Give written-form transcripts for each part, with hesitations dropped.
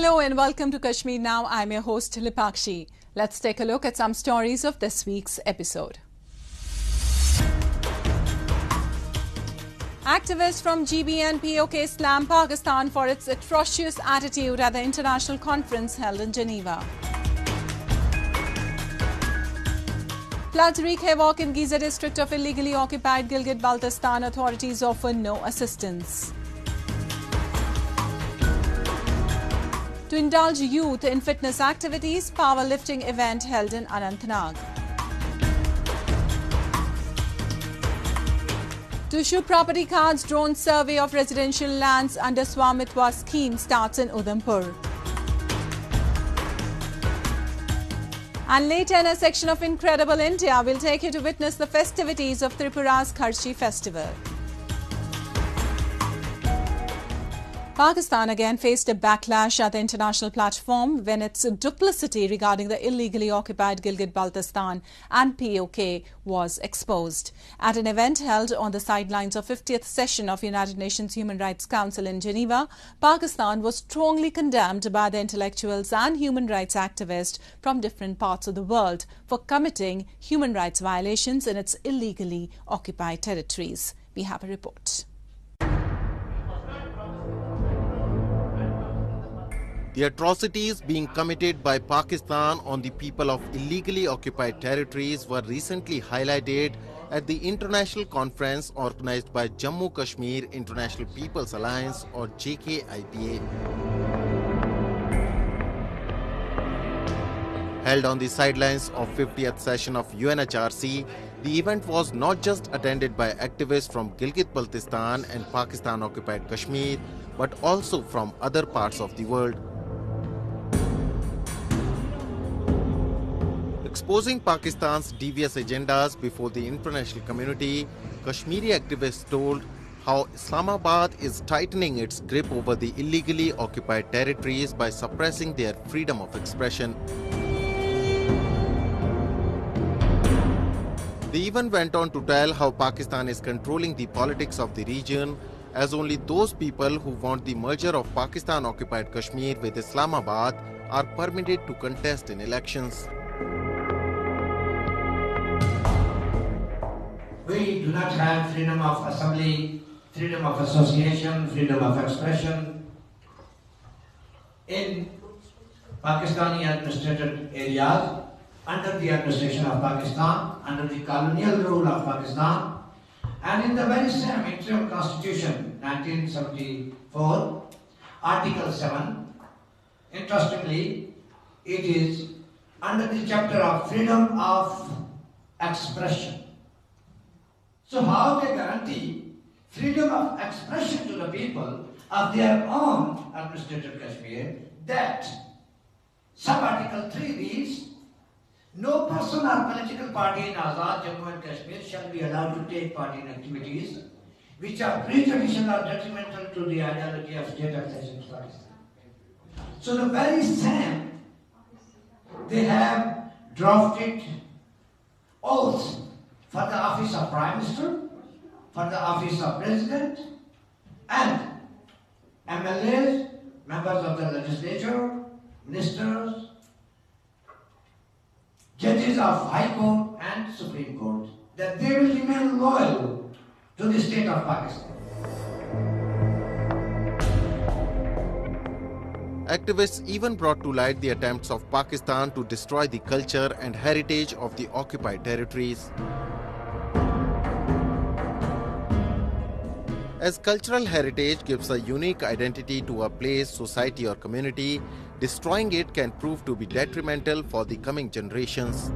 Hello and welcome to Kashmir Now. I'm your host Lipakshi. Let's take a look at some stories of this week's episode. Activists from GB and POK slam Pakistan for its atrocious attitude at the international conference held in Geneva. Floods wreak havoc in Giza district of illegally occupied Gilgit-Baltistan. Authorities offer no assistance. To indulge youth in fitness activities, powerlifting event held in Anantnag. To issue property cards, drone survey of residential lands under Swamitwa scheme starts in Udhampur. And later in a section of Incredible India, we'll take you to witness the festivities of Tripura's Kharchi festival. Pakistan again faced a backlash at the international platform when its duplicity regarding the illegally occupied Gilgit-Baltistan and POK was exposed. At an event held on the sidelines of 50th session of United Nations Human Rights Council in Geneva, Pakistan was strongly condemned by the intellectuals and human rights activists from different parts of the world for committing human rights violations in its illegally occupied territories. We have a report. The atrocities being committed by Pakistan on the people of illegally occupied territories were recently highlighted at the international conference organized by Jammu Kashmir International People's Alliance or JKIPA. Held on the sidelines of 50th session of UNHRC, the event was not just attended by activists from Gilgit-Baltistan and Pakistan-occupied Kashmir, but also from other parts of the world. Exposing Pakistan's devious agendas before the international community, Kashmiri activists told how Islamabad is tightening its grip over the illegally occupied territories by suppressing their freedom of expression. They even went on to tell how Pakistan is controlling the politics of the region, as only those people who want the merger of Pakistan-occupied Kashmir with Islamabad are permitted to contest in elections. We do not have freedom of assembly, freedom of association, freedom of expression in Pakistani administrated areas under the administration of Pakistan, under the colonial rule of Pakistan, and in the very same interim constitution, 1974, Article 7, interestingly, it is under the chapter of freedom of expression. So how they guarantee freedom of expression to the people of their own administrative Kashmir, that sub-article 3 reads, no person or political party in Azad Jammu and Kashmir shall be allowed to take part in activities which are prejudicial or detrimental to the ideology of state accession to Pakistan. So the very same, they have drafted oaths for the office of Prime Minister, for the office of President, and MLAs, members of the legislature, ministers, judges of High Court and Supreme Court, that they will remain loyal to the state of Pakistan. Activists even brought to light the attempts of Pakistan to destroy the culture and heritage of the occupied territories. As cultural heritage gives a unique identity to a place, society or community, destroying it can prove to be detrimental for the coming generations.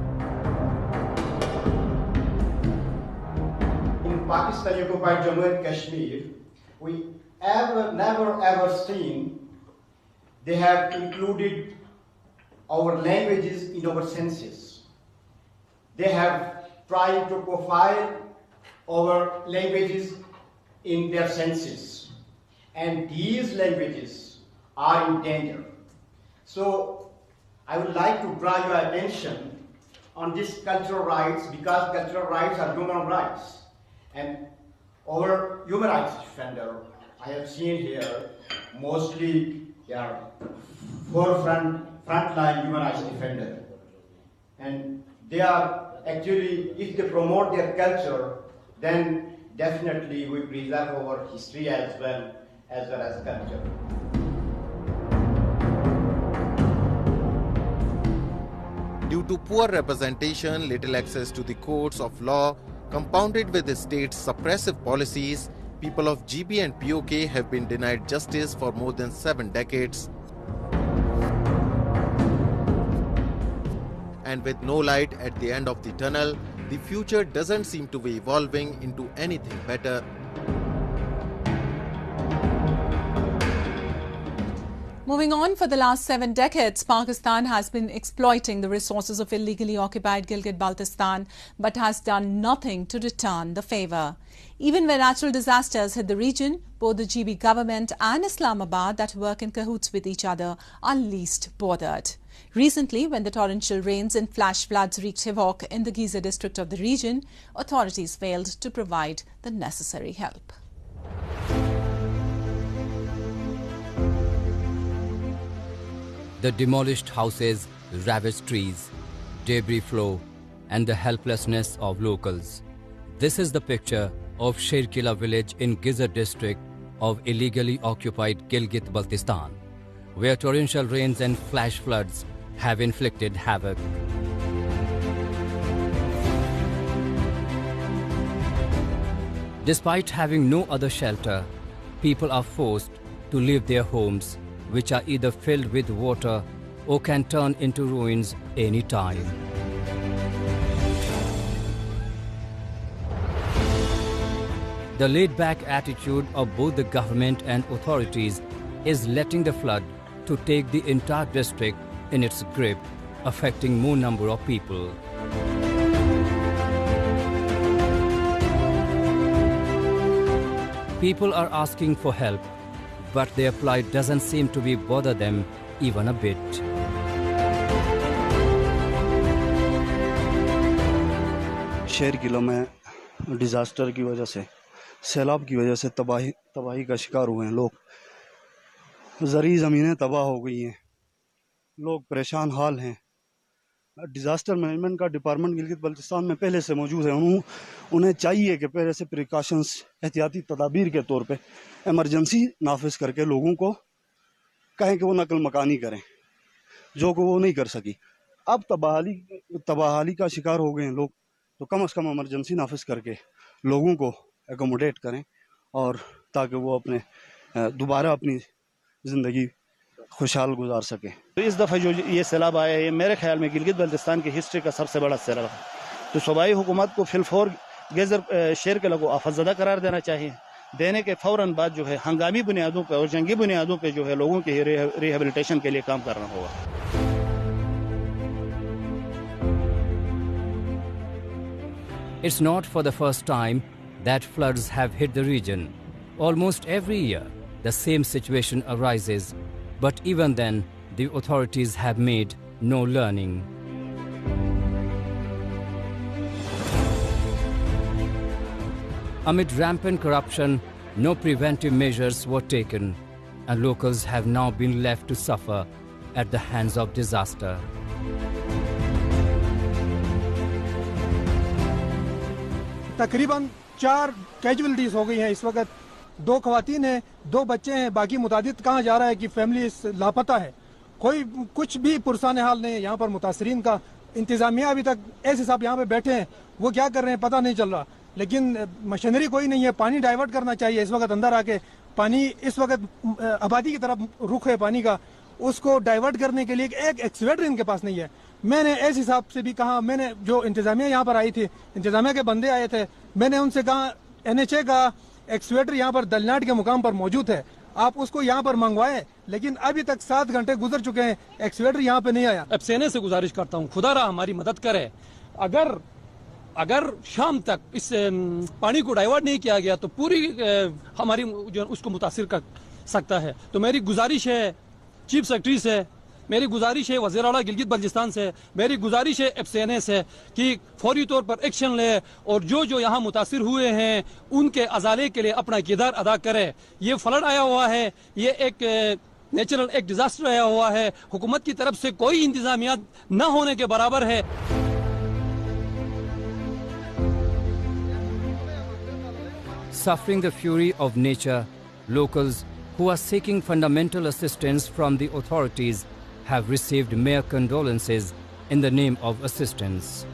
In Pakistan occupied Jammu and Kashmir, we never ever seen they have included our languages in our census. They have tried to profile our languages in their census, and these languages are in danger. So I would like to draw your attention on this cultural rights, because cultural rights are human rights, and our human rights defender, I have seen here, mostly they are frontline human rights defender. And they are actually, if they promote their culture, then definitely we preserve our history as well as culture. Due to poor representation, little access to the courts of law, compounded with the state's suppressive policies, people of GB and POK have been denied justice for more than 7 decades. And with no light at the end of the tunnel, the future doesn't seem to be evolving into anything better. Moving on, for the last 7 decades, Pakistan has been exploiting the resources of illegally occupied Gilgit-Baltistan, but has done nothing to return the favour. Even when natural disasters hit the region, both the GB government and Islamabad, that work in cahoots with each other, are least bothered. Recently, when the torrential rains and flash floods wreaked havoc in the Giza district of the region, authorities failed to provide the necessary help. The demolished houses, ravaged trees, debris flow, and the helplessness of locals. This is the picture of Sherkila village in Giza district of illegally occupied Gilgit-Baltistan, where torrential rains and flash floods have inflicted havoc. Despite having no other shelter, people are forced to leave their homes, which are either filled with water or can turn into ruins any time. The laid-back attitude of both the government and authorities is letting the flood to take the entire district in its grip, affecting more number of people. People are asking for help, but their plight doesn't seem to be bother them even a bit. शेरकिला में disaster की वजह से, सैलाब की वजह से तबाही का शिकार हुए हैं लोग। ज़रूरी ज़मीनें तबाह हो गई हैं, लोग परेशान हाल हैं। डिज़ास्टर मैनेजमेंट का डिपार्टमेंट गिलगित बल्तिस्तान में पहले से मौजूद है। उन्हें चाहिए कि पहले से प्रिकॉशंस, एहतियाती तदाबीर के तौर पे इमरजेंसी नाफिज करके लोगों को कहें कि वो नकल मकानी करें, जो कि वो नहीं कर सकी। अब तबाहाली का शिकार हो गए हैं लोग, तो कम से कम इमरजेंसी नाफिज करके लोगों को एकोमोडेट करें, और ताकि वो अपने दोबारा अपनी ज़िंदगी खुशहाल गुजार सके। तो इस दफ़ा जो ये सैलाब आया है, मेरे ख्याल में गिलगित बल्तिस्तान की हिस्ट्री का सबसे बड़ा सैलाब है। तो सूबाई हुकूमत को फिलफौर शेरकिला को आफतज़दा करार देना चाहिए। देने के फ़ौरन बाद जो है हंगामी बुनियादों पर और जंगी बुनियादों पर जो है लोगों के रिहेबिलिटेशन के लिए काम करना होगा। It's not for the first time that floods have hit the region. Almost every year, the same situation arises, but even then, the authorities have made no learning. Amid rampant corruption, no preventive measures were taken, and locals have now been left to suffer at the hands of disaster. तकरीबन 4 casualties हो गई हैं इस वक्त। 2 खवातीन हैं, 2 बच्चे हैं, बाकी मुतादिद कहाँ जा रहा है कि फैमिली लापता है। कोई कुछ भी पुरसाने हाल नहीं है यहाँ पर मुतासरीन का। इंतजामिया अभी तक ऐसे साहब यहाँ पे बैठे हैं, वो क्या कर रहे हैं पता नहीं चल रहा, लेकिन मशीनरी कोई नहीं है। पानी डाइवर्ट करना चाहिए इस वक्त अंदर आके। पानी इस वक्त आबादी की तरफ रुख है पानी का, उसको डाइवर्ट करने के लिए एक एक्सवेटर इनके पास नहीं है। मैंने एस हिसाब से भी कहा, मैंने जो इंतजामिया यहाँ पर आई थी, इंतजामिया के बंदे आए थे, मैंने उनसे कहा NHA का एक्सवेटर यहाँ पर दलनाट के मुकाम पर मौजूद है, आप उसको यहाँ पर मंगवाएं, लेकिन अभी तक 7 घंटे गुजर चुके हैं, एक्सवेटर यहाँ पे नहीं आया। अब सेने से गुजारिश करता हूँ, खुदा रहा हमारी मदद करे। अगर शाम तक इस पानी को डाइवर्ट नहीं किया गया तो पूरी हमारी जो उसको मुतासिर कर सकता है। तो मेरी गुजारिश है चीफ सेक्रेटरी से, मेरी गुजारिश है वज़ीर आला गिलगित बल्तिस्तान से, मेरी गुजारिश है FCNA से कि फौरी तौर पर एक्शन ले और जो यहाँ मुतासिर हुए हैं उनके अजाले के लिए अपना किरदार अदा करे। ये फ्लड आया हुआ है, ये एक नेचुरल एक डिजास्टर आया हुआ है, हुकूमत की तरफ से कोई इंतजामिया न होने के बराबर है। Suffering the fury of nature, locals who are seeking fundamental assistance from the authorities have received mere condolences in the name of assistance.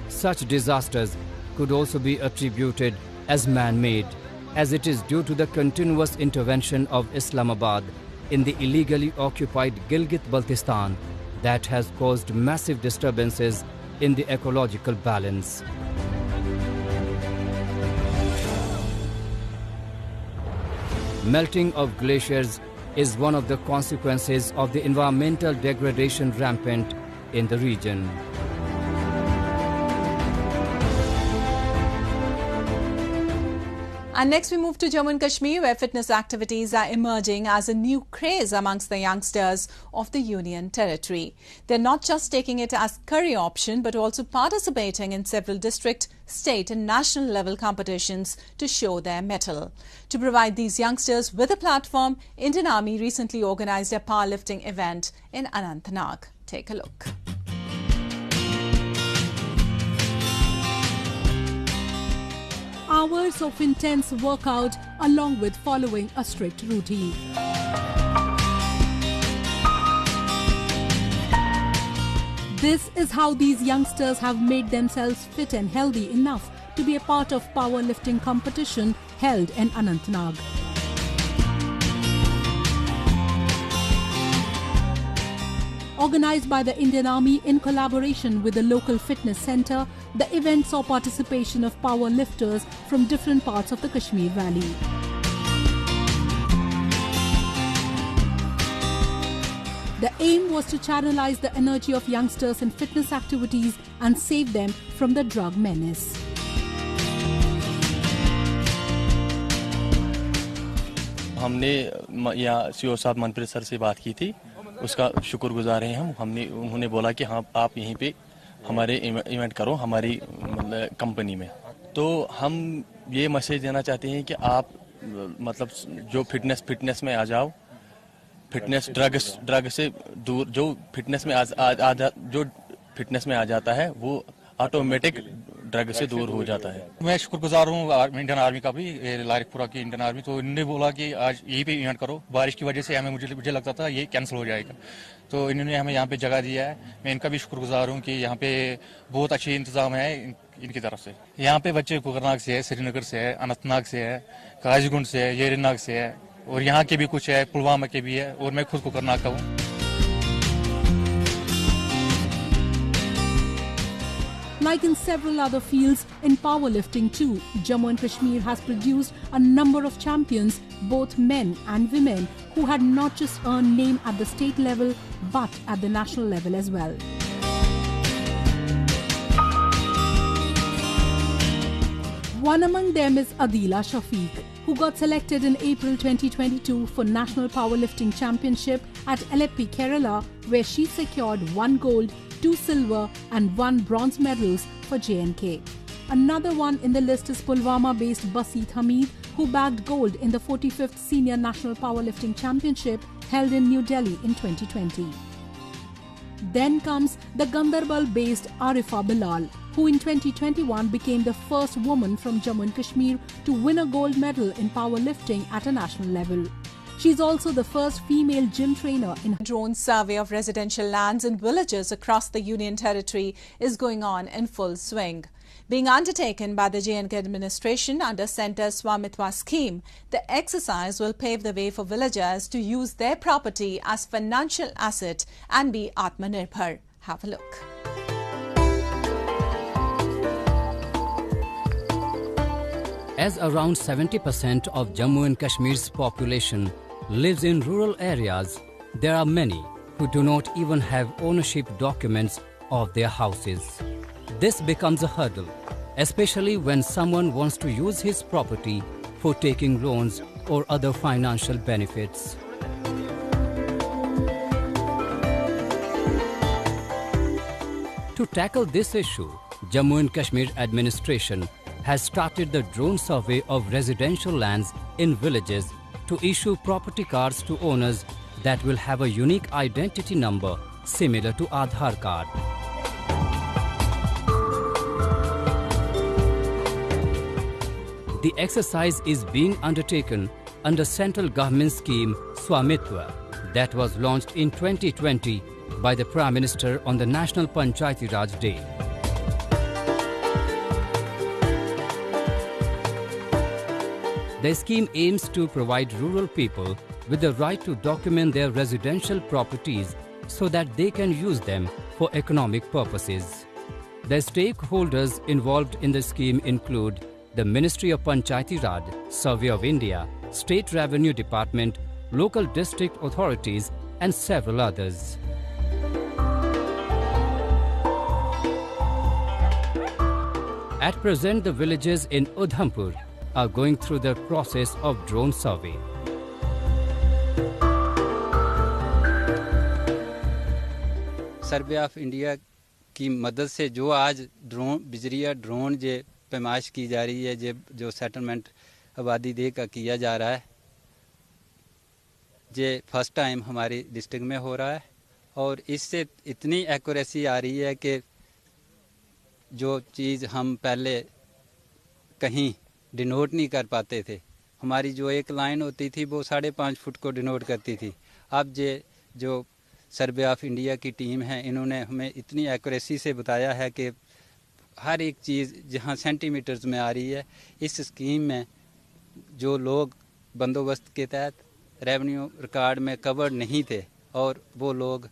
Such disasters could also be attributed as man-made, as it is due to the continuous intervention of Islamabad in the illegally occupied Gilgit-Baltistan that has caused massive disturbances in the ecological balance. Melting of glaciers is one of the consequences of the environmental degradation rampant in the region. And next we move to Jammu and Kashmir, where fitness activities are emerging as a new craze amongst the youngsters of the Union Territory. They're not just taking it as career option, but also participating in several district, state and national level competitions to show their mettle. To provide these youngsters with a platform, Indian Army recently organized a powerlifting event in Anantnag. Take a look. Hours of intense workout along with following a strict routine. This is how these youngsters have made themselves fit and healthy enough to be a part of powerlifting competition held in Anantnag. Organized by the Indian Army in collaboration with the local fitness center, the event saw participation of power lifters from different parts of the Kashmir Valley. The aim was to channelize the energy of youngsters in fitness activities and save them from the drug menace. हमने यहाँ CO साहब Manpreet sir से बात की थी, उसका शुक्रगुजार हैं हम। उन्होंने बोला कि हाँ आप यहीं पे हमारे इवेंट करो हमारी कंपनी में। तो हम ये मैसेज देना चाहते हैं कि आप मतलब जो फिटनेस में आ जाओ, फिटनेस ड्रग से दूर, जो फिटनेस में आ जाता है वो ऑटोमेटिक ड्रग से दूर हो जाता है। मैं शुक्रगुजार हूँ इंडियन आर्मी का भी, लारिकपुरा की इंडियन आर्मी। तो इन्होंने बोला कि आज यहीं पे इवेंट करो। बारिश की वजह से हमें मुझे लगता था ये कैंसिल हो जाएगा, तो इन्होंने हमें यहाँ पे जगह दिया है। मैं इनका भी शुक्रगुजार हूँ कि यहाँ पे बहुत अच्छी इंतजाम है इनकी तरफ से। यहाँ पे बच्चे कोकरनाग से है, श्रीनगर से है, अनंतनाग से है, काजीगुंड से है, येरीनाग से है, और यहाँ के भी कुछ है, पुलवामा के भी है, और मैं खुद कोकरनाग का हूँ। Like in several other fields, in powerlifting too, Jammu and Kashmir has produced a number of champions, both men and women, who had not just earned name at the state level, but at the national level as well. One among them is Adila Shafiq, who got selected in April 2022 for National Powerlifting Championship at Aleppi, Kerala, where she secured 1 gold, 2 silver and 1 bronze medals for J&K. Another one in the list is Pulwama-based Basit Hamid, who bagged gold in the 45th Senior National Powerlifting Championship held in New Delhi in 2020. Then comes the Gandarbal-based Arifa Bilal, who in 2021 became the first woman from Jammu and Kashmir to win a gold medal in powerlifting at a national level. She's also the first female gym trainer in. Drone survey of residential lands and villages across the Union Territory is going on in full swing. Being undertaken by the J&K administration under Centre's Swamitwa scheme, the exercise will pave the way for villagers to use their property as financial asset and be Atmanirbhar. Have a look. As around 70% of Jammu and Kashmir's population lives in rural areas, there are many who do not even have ownership documents of their houses. This becomes a hurdle, especially when someone wants to use his property for taking loans or other financial benefits. To tackle this issue, Jammu and Kashmir administration has started the drone survey of residential lands in villages to issue property cards to owners that will have a unique identity number similar to Aadhaar card. The exercise is being undertaken under central government scheme Swamitwa that was launched in 2020 by the Prime Minister on the National Panchayati Raj Day. The scheme aims to provide rural people with the right to document their residential properties so that they can use them for economic purposes. The stakeholders involved in the scheme include the Ministry of Panchayati Raj, Survey of India, State Revenue Department, local district authorities and several others. At present, the villages in Udhampur are going through the process of drone survey. Survey of India की मदद से जो आज बिजरिया drone जे पैमाइश की जा रही है, जो सेटलमेंट आबादी दे का किया जा रहा है, जे फर्स्ट टाइम हमारी डिस्ट्रिक्ट में हो रहा है और इससे इतनी एक्यूरेसी आ रही है कि जो चीज़ हम पहले कहीं डिनोट नहीं कर पाते थे, हमारी जो एक लाइन होती थी वो 5.5 फुट को डिनोट करती थी। अब जो सर्वे ऑफ इंडिया की टीम है, इन्होंने हमें इतनी एक्यूरेसी से बताया है कि हर एक चीज़ जहां सेंटीमीटर्स में आ रही है। इस स्कीम में जो लोग बंदोबस्त के तहत रेवेन्यू रिकॉर्ड में कवर्ड नहीं थे और वो लोग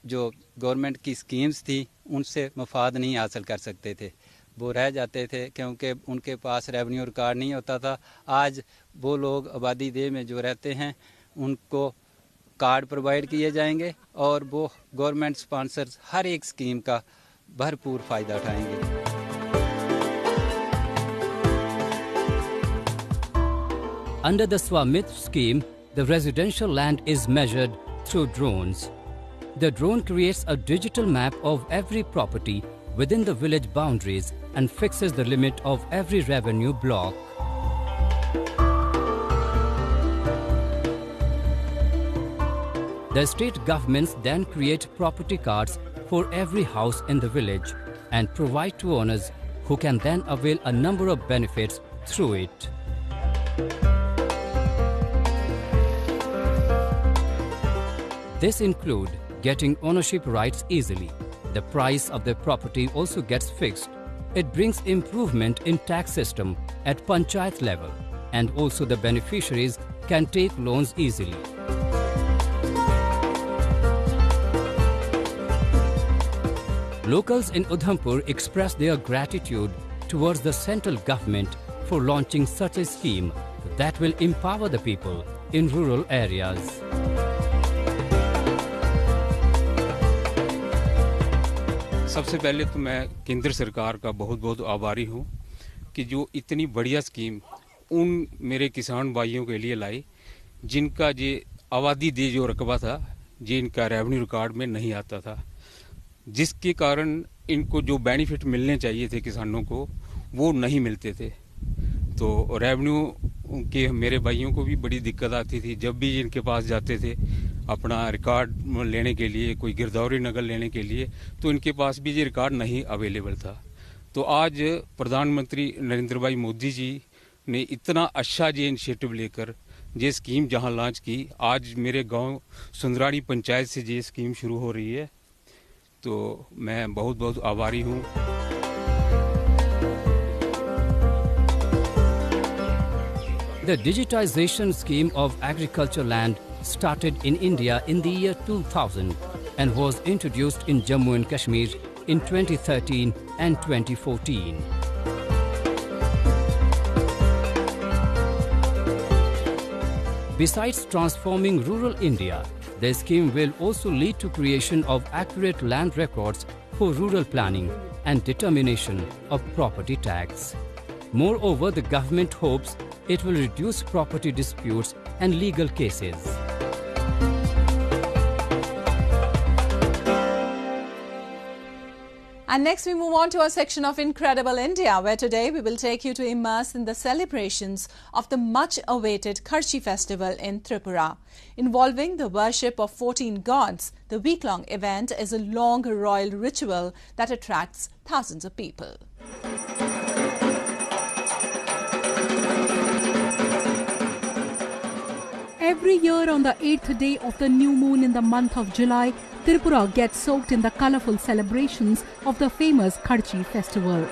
जो गवर्नमेंट की स्कीम्स थी उनसे मफाद नहीं हासिल कर सकते थे, वो रह जाते थे क्योंकि उनके पास रेवेन्यू रिकॉर्ड नहीं होता था। आज वो लोग आबादी देह में जो रहते हैं उनको कार्ड प्रोवाइड किए जाएंगे और वो गवर्नमेंट स्पॉन्सर्स हर एक स्कीम का भरपूर फ़ायदा उठाएंगे। Under the Swamit scheme, the residential land is measured through drones. The drone creates a digital map of every property within the village boundaries and fixes the limit of every revenue block. The state governments then create property cards for every house in the village and provide to owners who can then avail a number of benefits through it. This include getting ownership rights easily. The price of the property also gets fixed. It brings improvement in tax system at panchayat level, and also the beneficiaries can take loans easily. Locals in Udhampur express their gratitude towards the central government for launching such a scheme that will empower the people in rural areas. सबसे पहले तो मैं केंद्र सरकार का बहुत बहुत आभारी हूँ कि जो इतनी बढ़िया स्कीम उन मेरे किसान भाइयों के लिए लाई जिनका ये आबादी दे जो रकबा था जिनका रेवेन्यू रिकॉर्ड में नहीं आता था, जिसके कारण इनको जो बेनिफिट मिलने चाहिए थे किसानों को वो नहीं मिलते थे। तो रेवेन्यू के मेरे भाइयों को भी बड़ी दिक्कत आती थी। जब भी इनके पास जाते थे अपना रिकॉर्ड लेने के लिए, कोई गिरदौरी नकल लेने के लिए, तो इनके पास भी ये रिकॉर्ड नहीं अवेलेबल था। तो आज प्रधानमंत्री नरेंद्र भाई मोदी जी ने इतना अच्छा ये इनिशिएटिव लेकर ये स्कीम जहां लॉन्च की, आज मेरे गांव सुंदराड़ी पंचायत से ये स्कीम शुरू हो रही है, तो मैं बहुत बहुत आभारी हूं। The digitization scheme of agriculture land started in India in the year 2000 and was introduced in Jammu and Kashmir in 2013 and 2014. Besides transforming rural India, the scheme will also lead to creation of accurate land records for rural planning and determination of property tax. Moreover, the government hopes it will reduce property disputes and legal cases. And next we move on to our section of Incredible India, where today we will take you to immerse in the celebrations of the much-awaited Kashir festival in Tripura. Involving the worship of 14 gods, the week-long event is a long royal ritual that attracts thousands of people. Every year on the 8th day of the new moon in the month of July, Tripura gets soaked in the colourful celebrations of the famous Kashir festival.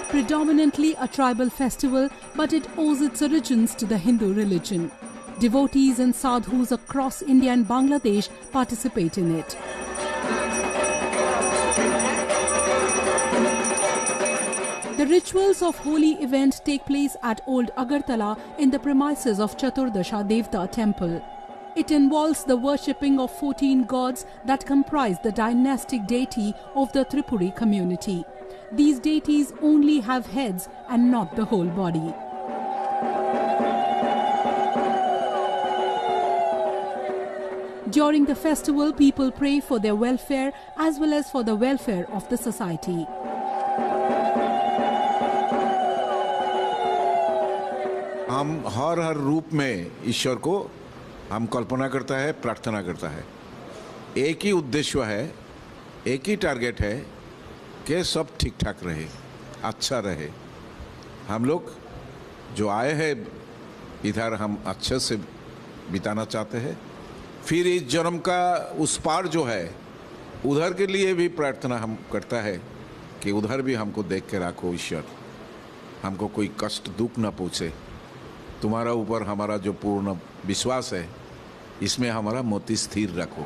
Predominantly a tribal festival, but it owes its origins to the Hindu religion. Devotees and sadhus across India and Bangladesh participate in it. The rituals of holy event take place at Old Agartala in the premises of Chaturdasha Devta temple. It involves the worshipping of 14 gods that comprise the dynastic deity of the Tripuri community. These deities only have heads and not the whole body. During the festival, people pray for their welfare as well as for the welfare of the society. हम हर रूप में ईश्वर को हम कल्पना करता है, प्रार्थना करता है। एक ही उद्देश्य है, एक ही टारगेट है कि सब ठीक ठाक रहे, अच्छा रहे। हम लोग जो आए हैं इधर हम अच्छे से बिताना चाहते हैं। फिर इस जन्म का उस पार जो है उधर के लिए भी प्रार्थना हम करता है कि उधर भी हमको देख के रखो ईश्वर, हमको कोई कष्ट दुख ना पहुँचे। तुम्हारा ऊपर हमारा जो पूर्ण विश्वास है, इसमें हमारा मोती स्थिर रखो।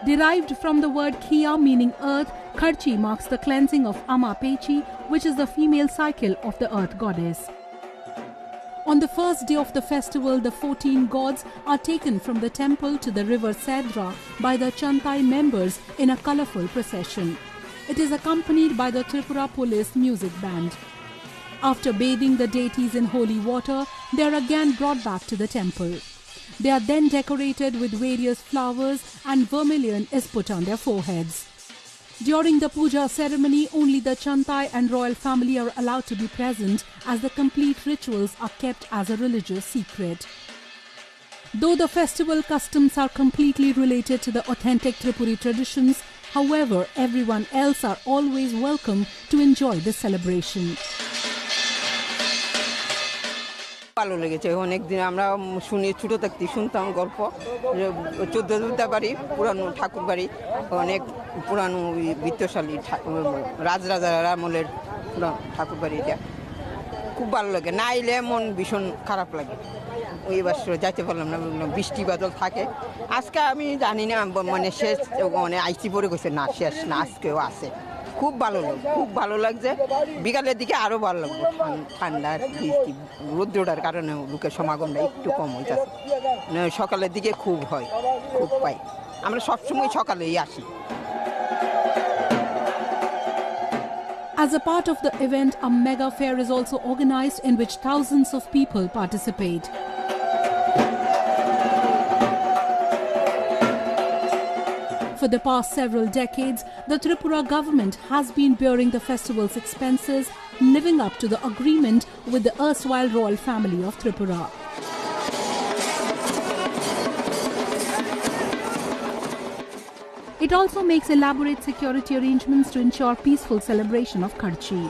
Derived from the word Kia meaning earth, Kashir marks the cleansing of Ama Pechi, which is the female cycle of the earth goddess. On the first day of the festival, the 14 gods are taken from the temple to the river Sedra by the Chantai members in a colourful procession. It is accompanied by the Tripura Police music band. After bathing the deities in holy water, they are again brought back to the temple. They are then decorated with various flowers and vermilion is put on their foreheads. During the puja ceremony, only the Chantai and royal family are allowed to be present, as the complete rituals are kept as a religious secret. Though the festival customs are completely related to the authentic Tripuri traditions, however, everyone else are always welcome to enjoy the celebration. ভালো লেগেছে। অনেক দিন আমরা শুনি, ছোট থাকতে শুনতাম গল্প, 14 বাড়ি পুরানো ঠাকুর বাড়ি, অনেক পুরানো বিত্তশালী রাজরাজার আমলের পুরানো ঠাকুর বাড়ি। এটা খুব ভালো লাগে, না এলে মন ভীষণ খারাপ লাগে। ওই বছর যাইতে পারলাম না, বৃষ্টি বাদল থাকে। আজকে আমি জানি না, মানে শেষ মানে আইসি পরে গেছে, না শেষ না, আজকেও আছে। খুব ভালো লাগছে। বিকালের দিকে আরো ভালো লাগবে, ঠান্ডা রৌদ্রটার কারণে লোকের সমাগমটা একটু কম হইতেছে। সকালের দিকে খুব হয়, খুব পাই। আমরা সবসময় সকালেই আসি। As a part of the event, a mega fair is also organized in which thousands of people participate. For the past several decades, the Tripura government has been bearing the festival's expenses, living up to the agreement with the erstwhile royal family of Tripura. It also makes elaborate security arrangements to ensure peaceful celebration of Kashir.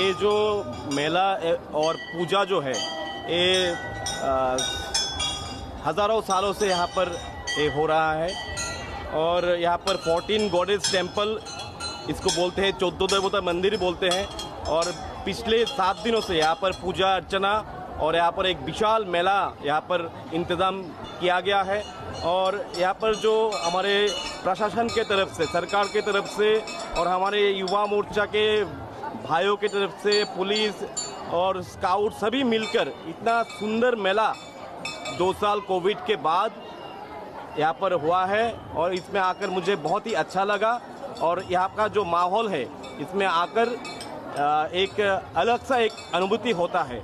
ये जो मेला और पूजा जो है, ये हज़ारों सालों से यहाँ पर ये हो रहा है। और यहाँ पर 14 गॉडेस टेम्पल इसको बोलते हैं, 14 देवता मंदिर बोलते हैं। और पिछले 7 दिनों से यहाँ पर पूजा अर्चना और यहाँ पर एक विशाल मेला यहाँ पर इंतज़ाम किया गया है। और यहाँ पर जो हमारे प्रशासन के तरफ से, सरकार के तरफ से और हमारे युवा मोर्चा के भाइयों की तरफ से, पुलिस और स्काउट सभी मिलकर इतना सुंदर मेला 2 साल कोविड के बाद यहाँ पर हुआ है। और इसमें आकर मुझे बहुत ही अच्छा लगा। और यहाँ का जो माहौल है इसमें आकर एक अलग सा एक अनुभूति होता है।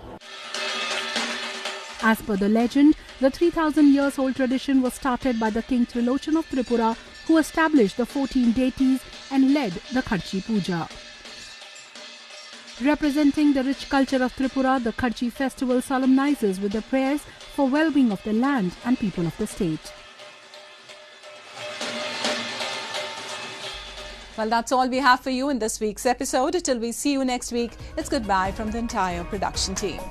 As per the legend, the 3,000 years old tradition was started by the King Trilochan of Tripura, who established the 14 deities and led the Kharchi Puja. Representing the rich culture of Tripura, the Kharchi festival solemnizes with the prayers for well-being of the land and people of the state. Well, that's all we have for you in this week's episode. Till we see you next week, it's goodbye from the entire production team.